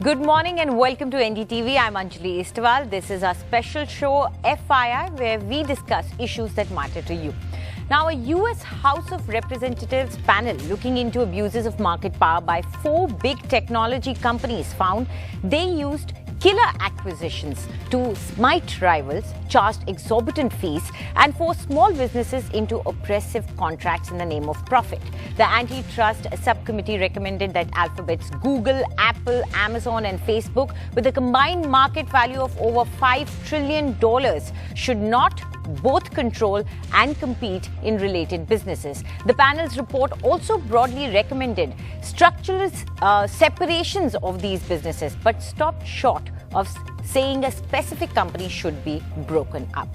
Good morning and welcome to NDTV. I'm Anjali Istwal. This is our special show FII where we discuss issues that matter to you. Now, a US House of Representatives panel looking into abuses of market power by 4 big technology companies found they used killer acquisitions to smite rivals, charged exorbitant fees, and forced small businesses into oppressive contracts in the name of profit. The antitrust subcommittee recommended that Alphabet's Google, Apple, Amazon, and Facebook, with a combined market value of over $5 trillion, should not both control and compete in related businesses. The panel's report also broadly recommended structural separations of these businesses, but stopped short of saying a specific company should be broken up.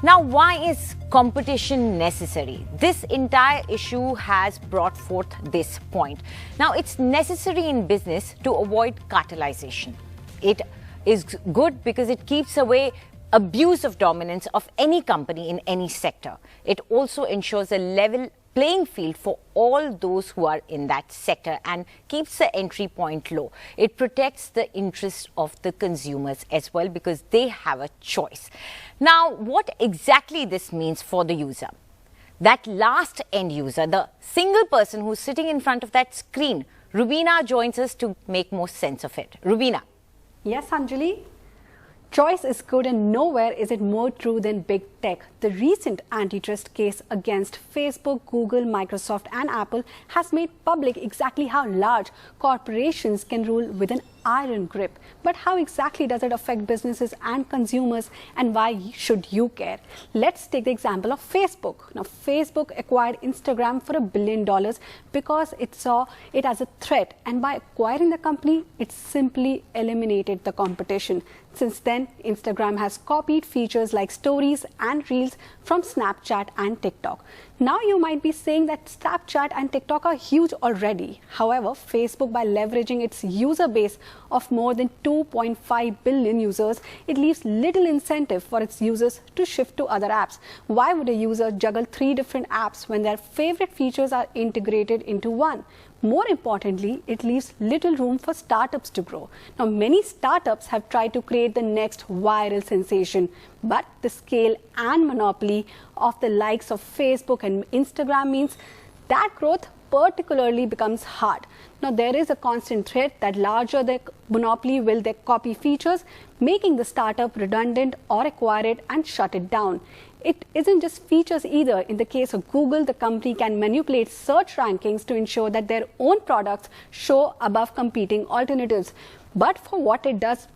Now, why is competition necessary? This entire issue has brought forth this point. Now, it's necessary in business to avoid cartelization. It is good because it keeps away abuse of dominance of any company in any sector. It also ensures a level playing field for all those who are in that sector and keeps the entry point low. It protects the interests of the consumers as well because they have a choice. Now, what exactly this means for the user? That last end user, the single person who's sitting in front of that screen, Rubina joins us to make more sense of it. Rubina. Yes, Anjali. Choice is good and nowhere is it more true than big tech. The recent antitrust case against Facebook, Google, Microsoft and Apple has made public exactly how large corporations can rule with an iron grip. But how exactly does it affect businesses and consumers, and why should you care? Let's take the example of Facebook. Now, Facebook acquired Instagram for $1 billion because it saw it as a threat, and by acquiring the company, it simply eliminated the competition. Since then, Instagram has copied features like stories and reels from Snapchat and TikTok. Now you might be saying that Snapchat and TikTok are huge already. However, Facebook, by leveraging its user base of more than 2.5 billion users, it leaves little incentive for its users to shift to other apps. Why would a user juggle 3 different apps when their favorite features are integrated into one? More importantly, it leaves little room for startups to grow. Now, many startups have tried to create the next viral sensation, but the scale and monopoly of the likes of Facebook and Instagram means that growth particularly becomes hard. Now, there is a constant threat that larger the monopoly will they copy features, making the startup redundant or acquire it and shut it down. It isn't just features either. In the case of Google, the company can manipulate search rankings to ensure that their own products show above competing alternatives. But what does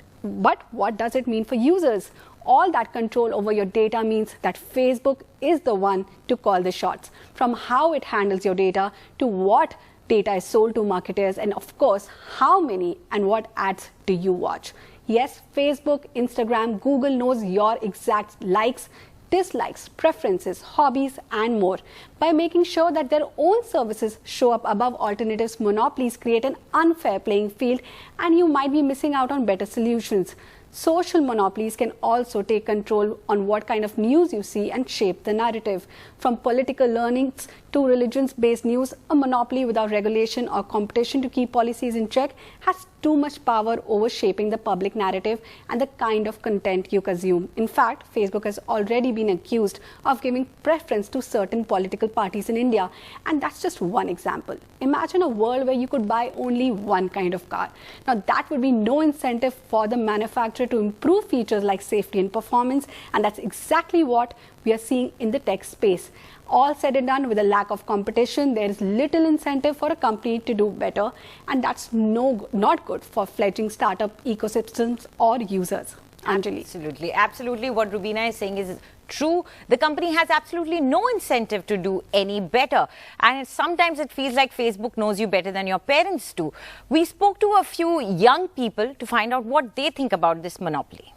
it mean for users? All that control over your data means that Facebook is the one to call the shots. From how it handles your data to what data is sold to marketers, and of course, how many and what ads do you watch? Yes, Facebook, Instagram, Google knows your exact likes, dislikes, preferences, hobbies, and more. By making sure that their own services show up above alternatives, monopolies create an unfair playing field, and you might be missing out on better solutions. Social monopolies can also take control on what kind of news you see and shape the narrative. From political learnings to religions-based news, a monopoly without regulation or competition to keep policies in check has too much power over shaping the public narrative and the kind of content you consume. In fact, Facebook has already been accused of giving preference to certain political parties in India, and that's just one example. Imagine a world where you could buy only one kind of car. Now, that would be no incentive for the manufacturer to improve features like safety and performance, and that's exactly what we are seeing in the tech space. All said and done, with a lack of competition, there is little incentive for a company to do better, and that's not good for fledgling startup ecosystems or users. Anjali. Absolutely. What Rubina is saying is true. The company has absolutely no incentive to do any better. And sometimes it feels like Facebook knows you better than your parents do. We spoke to a few young people to find out what they think about this monopoly.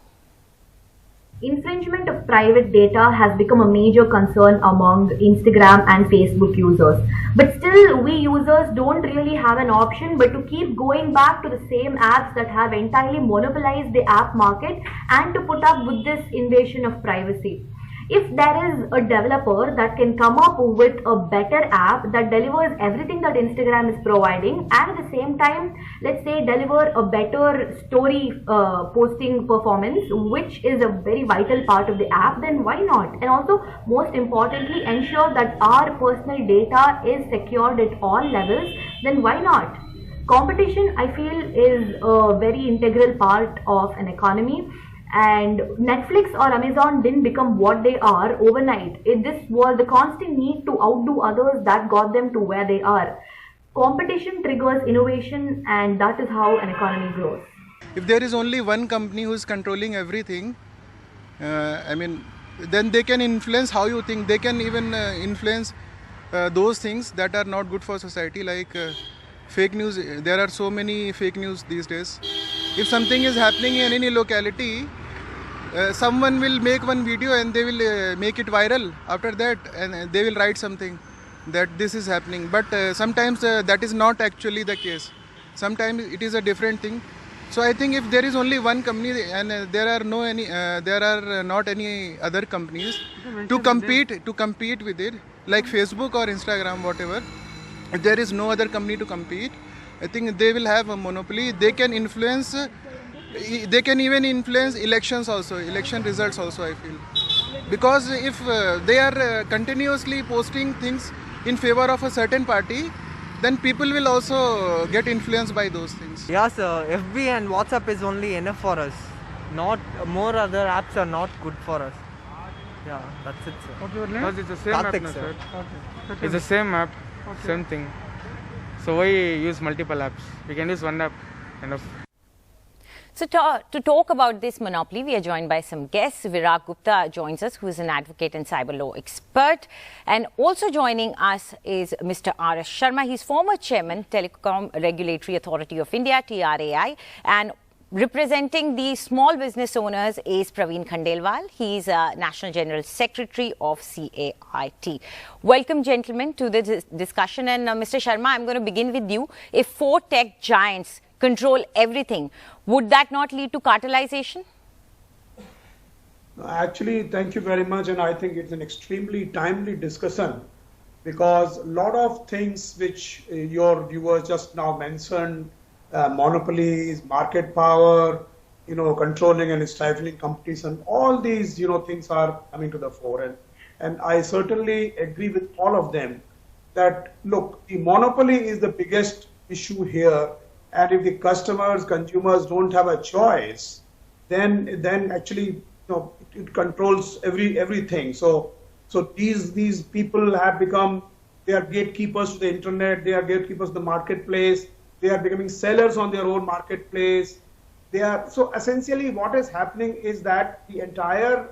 Infringement of private data has become a major concern among Instagram and Facebook users. But still, we users don't really have an option but to keep going back to the same apps that have entirely monopolized the app market and to put up with this invasion of privacy. If there is a developer that can come up with a better app that delivers everything that Instagram is providing, and at the same time, let's say deliver a better story posting performance, which is a very vital part of the app, then why not? And also, most importantly, ensure that our personal data is secured at all levels, then why not? Competition, I feel, is a very integral part of an economy, and Netflix or Amazon didn't become what they are overnight. This was the constant need to outdo others that got them to where they are. Competition triggers innovation, and that is how an economy grows. If there is only one company who is controlling everything, then they can influence how you think. They can even influence those things that are not good for society, like fake news. There are so many fake news these days. If something is happening in any locality, someone will make one video and they will make it viral after that, and they will write something that this is happening. But sometimes that is not actually the case. Sometimes it is a different thing. So I think if there is only one company and there are not any other companies to compete with it, like Facebook or Instagram, whatever. If there is no other company to compete, I think they will have a monopoly. They can influence. They can even influence elections also, election results also, I feel. Because if they are continuously posting things in favor of a certain party, then people will also get influenced by those things. Yes, FB and WhatsApp is only enough for us. Not more other apps are not good for us. Yeah, that's it, sir. What's your name? Because it's the same Karthik, app, no, sir. Okay. It's the same app, same thing. So why use multiple apps? We can use one app, enough. So to talk about this monopoly, we are joined by some guests. Virag Gupta joins us, who is an advocate and cyber law expert. And also joining us is Mr. R.S. Sharma. He's former chairman, Telecom Regulatory Authority of India, TRAI, and representing the small business owners is Praveen Khandelwal. He's National General Secretary of CAIT. Welcome, gentlemen, to the discussion. And Mr. Sharma, I'm going to begin with you. If four tech giants control everything, would that not lead to cartelization? Actually, thank you very much, and I think it's an extremely timely discussion, because a lot of things which your viewers just now mentioned, monopolies, market power, controlling and stifling competition, all these things are coming to the fore, and I certainly agree with all of them that, look, the monopoly is the biggest issue here. And if the consumers don't have a choice, then actually it controls everything. So these people have become, they are gatekeepers to the internet, they are gatekeepers to the marketplace, they are becoming sellers on their own marketplace. So essentially what is happening is that the entire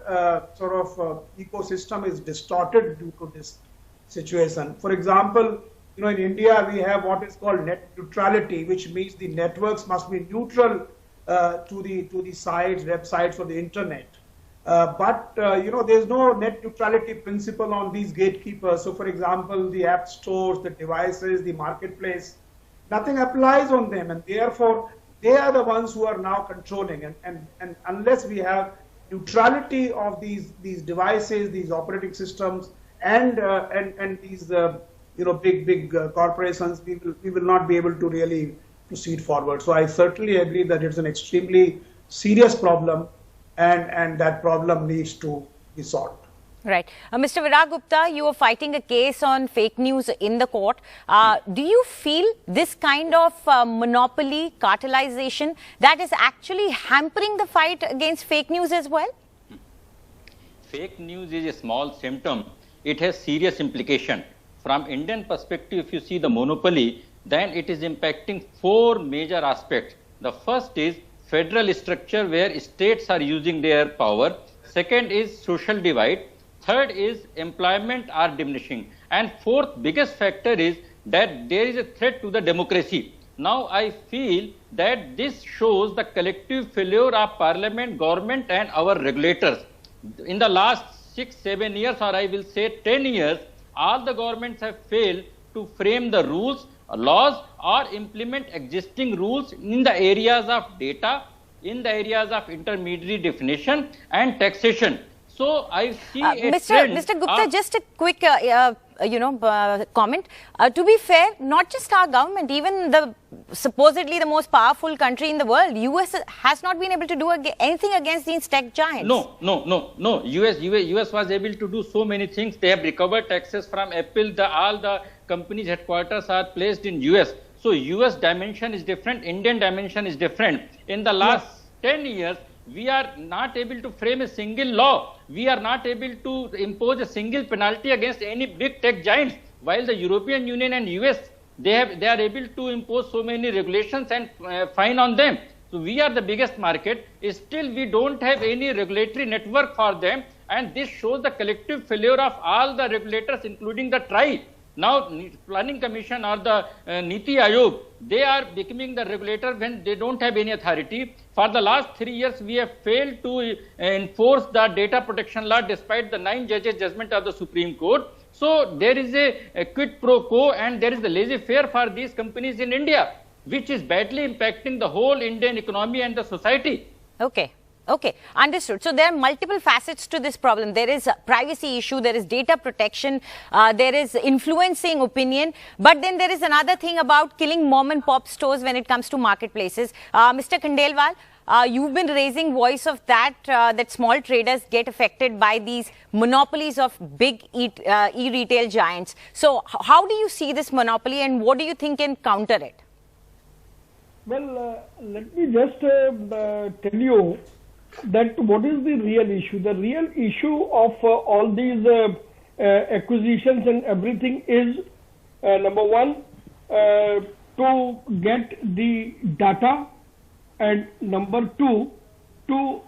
ecosystem is distorted due to this situation. For example, in India, we have what is called net neutrality, which means the networks must be neutral to the sites, websites, or the internet. But there's no net neutrality principle on these gatekeepers. So, for example, the app stores, the devices, the marketplace, nothing applies on them, and therefore they are the ones who are now controlling. And unless we have neutrality of these devices, these operating systems, and these big corporations, we will not be able to really proceed forward. So I certainly agree that it's an extremely serious problem, and that problem needs to be solved. Right. Mr. Virag Gupta, you are fighting a case on fake news in the court. Do you feel this kind of monopoly, cartelization, that is actually hampering the fight against fake news as well? Fake news is a small symptom. It has serious implication. From Indian perspective, if you see the monopoly, then it is impacting four major aspects. The first is federal structure, where states are using their power. Second is social divide. Third is employment are diminishing. And fourth biggest factor is that there is a threat to the democracy. Now I feel that this shows the collective failure of parliament, government, and our regulators. In the last 6-7 years, or I will say 10 years, all the governments have failed to frame the rules, laws, or implement existing rules in the areas of data, in the areas of intermediary definition and taxation. So I see a Mr. trend Mr. Gupta, of- just a quick, comment. To be fair, not just our government, even the supposedly the most powerful country in the world, US has not been able to do anything against these tech giants. No. US was able to do so many things. They have recovered taxes from Apple. All the companies' headquarters are placed in US. So US dimension is different. Indian dimension is different. In the last 10 years, we are not able to frame a single law. We are not able to impose a single penalty against any big tech giants. While the European Union and US, they are able to impose so many regulations and fine on them. So we are the biggest market. Still, we don't have any regulatory network for them. And this shows the collective failure of all the regulators, including the TRAI. Now, Planning Commission or the Niti Aayog, they are becoming the regulator when they don't have any authority. For the last 3 years, we have failed to enforce the data protection law despite the 9 judges judgment of the Supreme Court. So there is a quid pro quo and there is the laissez-faire for these companies in India, which is badly impacting the whole Indian economy and the society. Okay, understood. So there are multiple facets to this problem. There is a privacy issue, there is data protection, there is influencing opinion, but then there is another thing about killing mom and pop stores when it comes to marketplaces. Mr. Khandelwal, you've been raising voice of that, that small traders get affected by these monopolies of big e-retail giants. So how do you see this monopoly and what do you think can counter it? Well, let me just tell you that what is the real issue. The real issue of all these acquisitions and everything is, number one, to get the data, and number two, to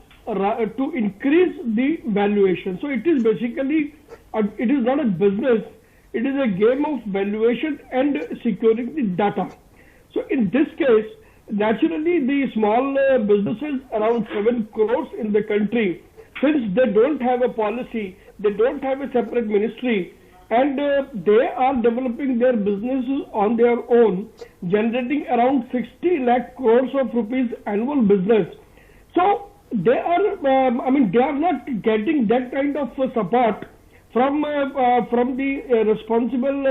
increase the valuation. So it is basically, it is not a business, it is a game of valuation and securing the data. So in this case, naturally, the small businesses, around 7 crores in the country, since they don't have a policy, they don't have a separate ministry, and they are developing their businesses on their own, generating around 60 lakh crores of rupees annual business. So they are, they are not getting that kind of support from the responsible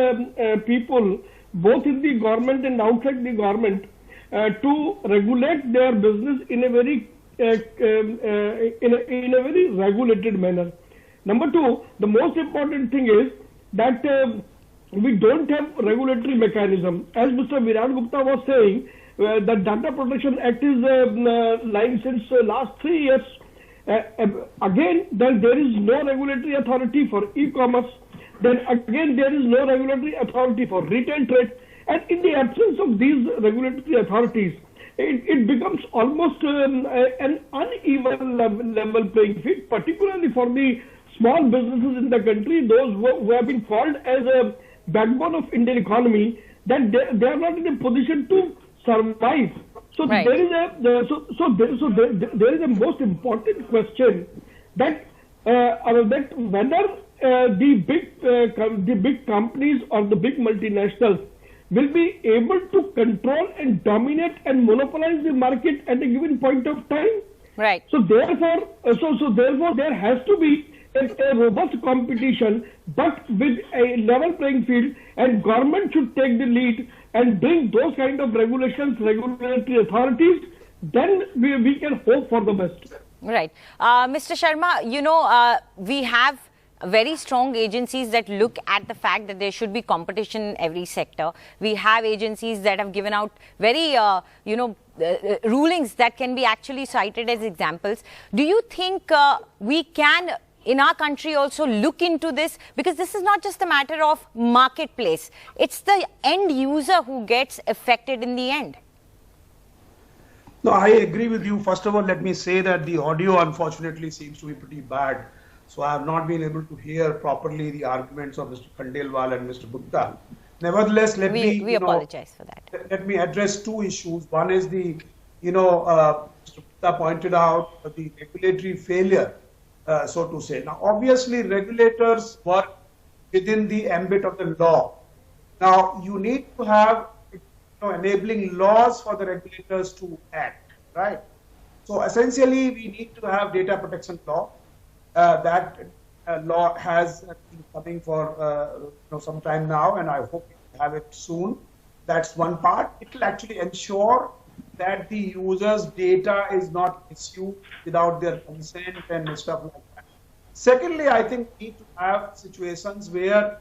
people, both in the government and outside the government, to regulate their business in a very regulated manner. Number two, the most important thing is that we don't have regulatory mechanism. As Mr. Virat Gupta was saying, the Data Protection Act is lying since last 3 years. Again, then there is no regulatory authority for e-commerce. Then again, there is no regulatory authority for retail trade. And in the absence of these regulatory authorities, it becomes almost an uneven level playing field, particularly for the small businesses in the country, those who have been called as a backbone of Indian economy, that they are not in a position to survive. So right. There is a most important question that whether the big companies or the big multinationals will be able to control and dominate and monopolize the market at a given point of time. Right. So therefore, there has to be a robust competition, but with a level playing field, and government should take the lead and bring those kind of regulations, regulatory authorities. Then we can hope for the best. Right. Mr. Sharma, we have very strong agencies that look at the fact that there should be competition in every sector. We have agencies that have given out very, rulings that can be actually cited as examples. Do you think we can, in our country, also look into this? Because this is not just a matter of marketplace. It's the end user who gets affected in the end. No, I agree with you. First of all, let me say that the audio, unfortunately, seems to be pretty bad. So I have not been able to hear properly the arguments of Mr. Khandelwal and Mr. Gupta. Nevertheless, we apologize for that. Let me address two issues. One is the, Mr. Gupta pointed out the regulatory failure, so to say. Now, obviously, regulators work within the ambit of the law. Now, you need to have enabling laws for the regulators to act, right? So essentially, we need to have data protection law. that law has been coming for some time now, and I hope we have it soon. That's one part. It will actually ensure that the user's data is not misused without their consent and stuff like that. Secondly, I think we need to have situations where,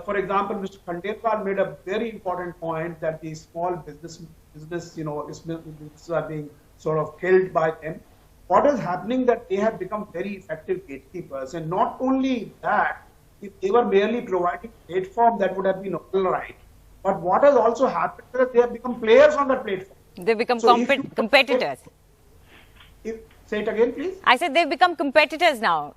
for example, Mr. Khandelwal made a very important point that the small business are being sort of killed by them. What is happening that they have become very effective gatekeepers, and not only that, if they were merely providing platform, that would have been all right. But what has also happened is that they have become players on that platform. They become competitors. Say it again, please. I said they've become competitors now.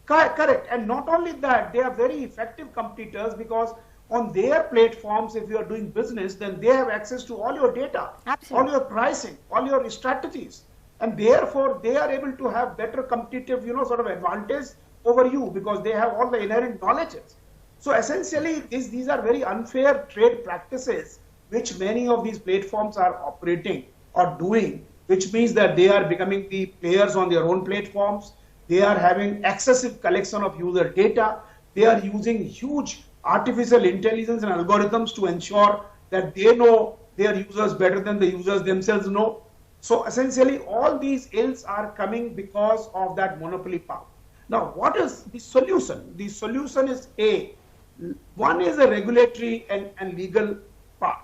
Correct. And not only that, they are very effective competitors because on their platforms, if you are doing business, then they have access to all your data, all your pricing, all your strategies. And therefore, they are able to have better competitive, sort of advantage over you because they have all the inherent knowledges. So essentially, these are very unfair trade practices which many of these platforms are operating or doing, which means that they are becoming the players on their own platforms. They are having excessive collection of user data. They are using huge artificial intelligence and algorithms to ensure that they know their users better than the users themselves know. So essentially, all these ills are coming because of that monopoly power. Now, what is the solution? The solution is one is a regulatory and legal part.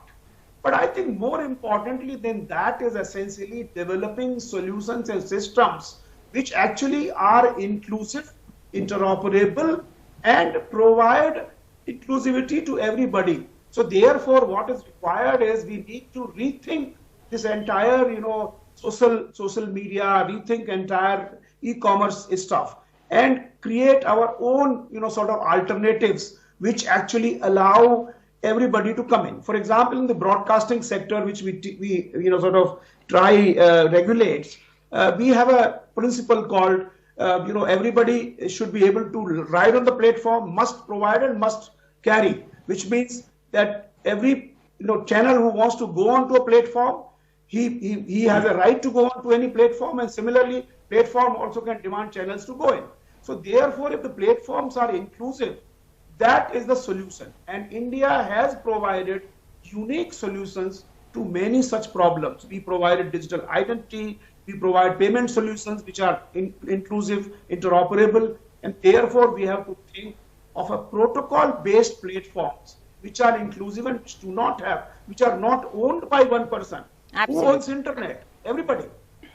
But I think more importantly than that is essentially developing solutions and systems which actually are inclusive, interoperable, and provide inclusivity to everybody. So therefore, what is required is we need to rethink this entire, social media, rethink entire e-commerce stuff, and create our own, sort of alternatives which actually allow everybody to come in. For example, in the broadcasting sector, which we sort of try regulates, we have a principle called, everybody should be able to ride on the platform, must provide and must carry, which means that every channel who wants to go onto a platform, he has a right to go onto any platform, and similarly, platform also can demand channels to go in. So therefore, if the platforms are inclusive, that is the solution. And India has provided unique solutions to many such problems. We provided digital identity, we provide payment solutions which are inclusive, interoperable, and therefore we have to think of a protocol-based platforms which are inclusive and which are not owned by one person. Absolutely. Who owns internet? Everybody.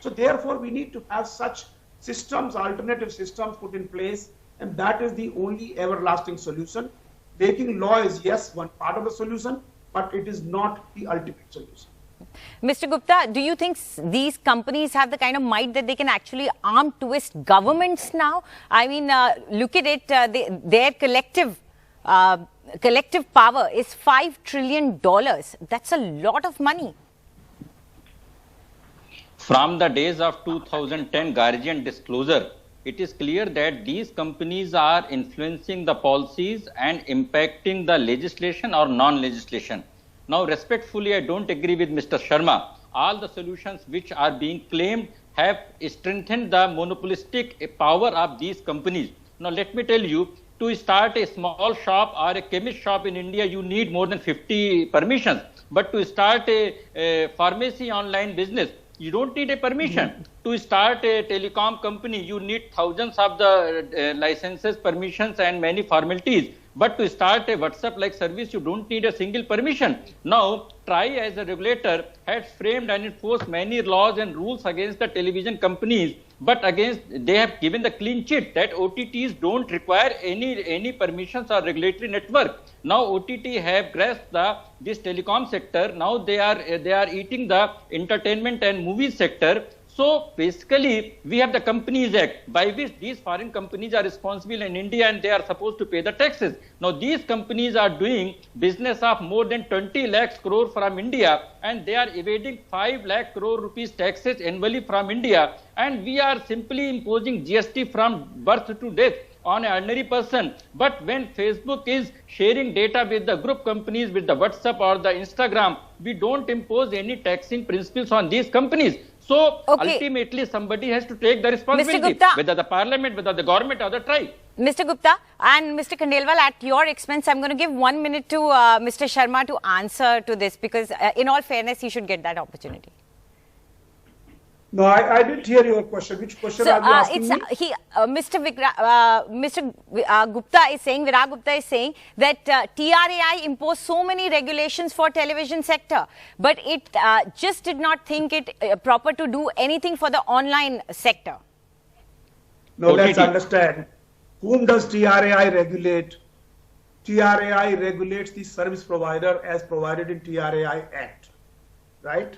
So therefore we need to have such systems, alternative systems put in place, and that is the only everlasting solution. Making law is, yes, one part of the solution, but it is not the ultimate solution. Mr. Gupta, do you think these companies have the kind of might that they can actually arm twist governments now? I mean, look at it, their collective power is $5 trillion. That's a lot of money. From the days of 2010 Guardian disclosure, it is clear that these companies are influencing the policies and impacting the legislation or non-legislation. Now, respectfully, I don't agree with Mr. Sharma. All the solutions which are being claimed have strengthened the monopolistic power of these companies. Now, let me tell you, to start a small shop or a chemist shop in India, you need more than 50 permissions. But to start a pharmacy online business, you don't need a permission. To start a telecom company, you need thousands of the licenses, permissions, and many formalities. But to start a WhatsApp-like service, you don't need a single permission. Now, TRAI as a regulator has framed and enforced many laws and rules against the television companies, but they have given the clean sheet that OTTs don't require any permissions or regulatory network. Now OTT have grasped this telecom sector. Now they are eating the entertainment and movie sector. So basically, we have the Companies Act by which these foreign companies are responsible in India and they are supposed to pay the taxes. Now these companies are doing business of more than 20 lakhs crore from India, and they are evading 5 lakh crore rupees taxes annually from India, and we are simply imposing GST from birth to death on an ordinary person. But when Facebook is sharing data with the group companies, with the WhatsApp or the Instagram, we don't impose any taxing principles on these companies. So Okay. ultimately somebody has to take the responsibility, Gupta. whether the parliament, whether the government or the tribe. Mr. Gupta and Mr. Khandelwal, at your expense, I'm going to give 1 minute to Mr. Sharma to answer to this, because in all fairness, he should get that opportunity. No, I didn't hear your question. Which question So are you asking me? Mr. Gupta is saying, Virag Gupta is saying that TRAI imposed so many regulations for television sector, but it just did not think it proper to do anything for the online sector. No, let's OTT. understand. Whom does TRAI regulate? TRAI regulates the service provider as provided in TRAI Act, right?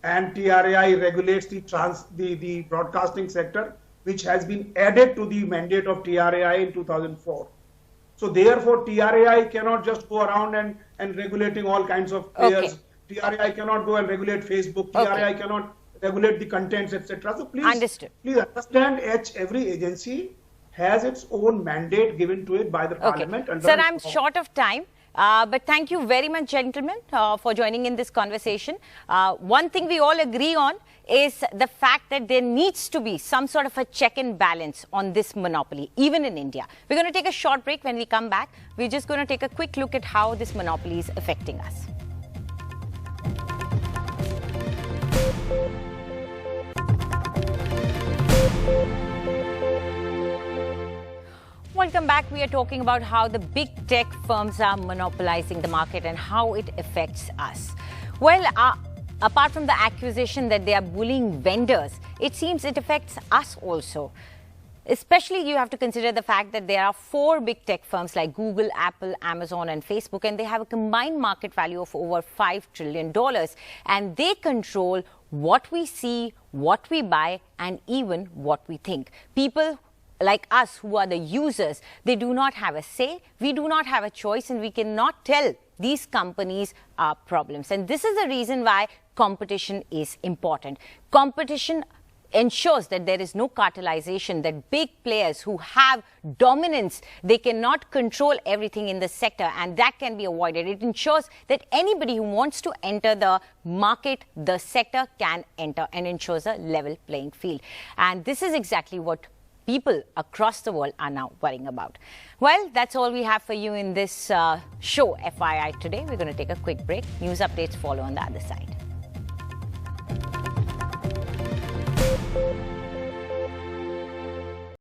And TRAI regulates the broadcasting sector, which has been added to the mandate of TRAI in 2004. So therefore, TRAI cannot just go around and regulating all kinds of players. Okay. TRAI cannot go and regulate Facebook. Okay. TRAI cannot regulate the contents, etc. So please, Understood. please understand, every agency has its own mandate given to it by the parliament. Okay. under Sir, its I'm law. short of time. But thank you very much, gentlemen, for joining in this conversation. One thing we all agree on is the fact that there needs to be some sort of a check and balance on this monopoly, even in India. We're going to take a short break. When we come back, we're just going to take a quick look at how this monopoly is affecting us. Welcome back. We are talking about how the big tech firms are monopolizing the market and how it affects us. Well, apart from the accusation that they are bullying vendors, it seems it affects us also. Especially, you have to consider the fact that there are 4 big tech firms like Google, Apple, Amazon and Facebook, and they have a combined market value of over $5 trillion. And they control what we see, what we buy, and even what we think. People like us who are the users, they do not have a say, we do not have a choice, and we cannot tell these companies our problems. And this is the reason why competition is important. Competition ensures that there is no cartelization, that big players who have dominance, they cannot control everything in the sector, and that can be avoided. It ensures that anybody who wants to enter the market, the sector, can enter, and ensures a level playing field. And this is exactly what people across the world are now worrying about. Well, that's all we have for you in this show, FYI, today. We're going to take a quick break. News updates follow on the other side.